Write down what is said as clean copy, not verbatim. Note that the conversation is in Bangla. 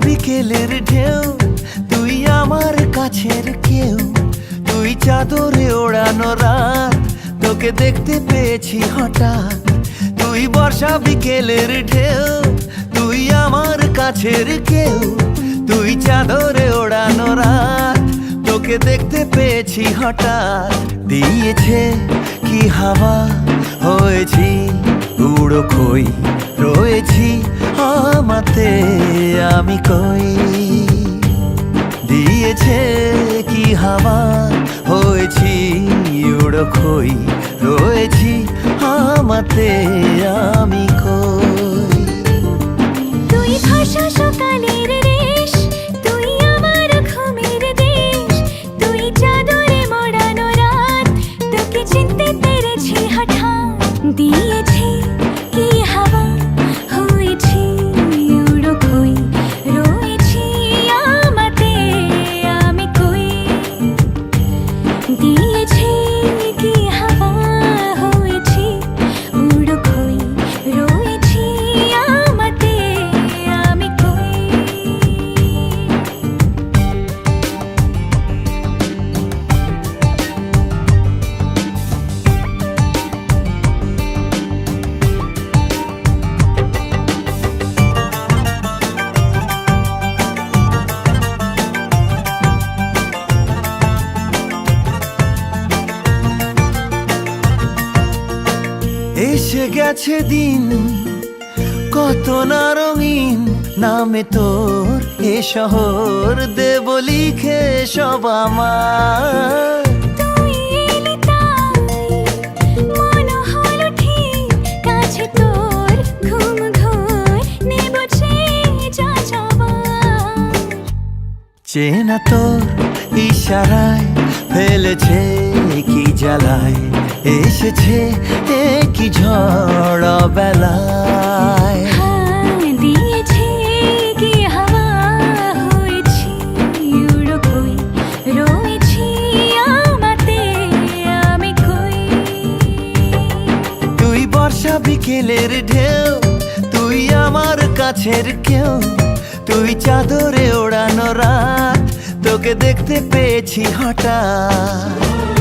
বিকেলের ঢেউ, তুই আমার কাছের কেউ, তুই চাদরে ওড়ানো রাত, তোকে দেখতে পেয়েছি হঠাৎ। তুই বর্ষা বিকেলের ঢেউ, তুই আমার কাছের কেউ, তুই চাদরে ওড়ানো রাত, তোকে দেখতে পেয়েছি হঠাৎ। দিয়েছে কি হাওয়া, হয়েছি উড়ো খই, রয়েছি আমাতে আমি কই। দিয়েছে কি হাওয়া, হয়েছি উড়ো খই, রয়েছি আমাতে আমি কই। তুই ভাষা সকালের রেশ, তুই আমার ঘুমের দেশ, তুই চাদরে মোড়ানো রাত, তোকে চিনতে পেরেছি হঠাৎ। দিয়েছি কি হাওয়া, হয়েছি উড়ো খই, রয়েছি আমাতে আমি কই। দিয়েছি কি হাওয়া, হয়েছি উড়ো খই, রয়েছি আমাতে আমি কই। এসে গেছে দিন কত না রঙিন, নামে তোর এ শহর দেব লিখে সব আমার। তুই এলি তাই মন হলো ঠিক, কাছে তোর ঘুম ঘোর নেব যা যাবার। চেনা তোর ইশারায় ফেলেছে কি জ্বালায়, এসেছে কি ঝড় বেলায়। দিয়েছে কি হাওয়া, হয়েছি উড়ো খই, রয়েছি আমাতে আমি কই। তুই বর্ষা বিকেলের ঢেউ, তুই আমার কাছের কেউ, তুই চাদরে ওড়ানো রাত, তোকে দেখতে পেয়েছি হঠাৎ।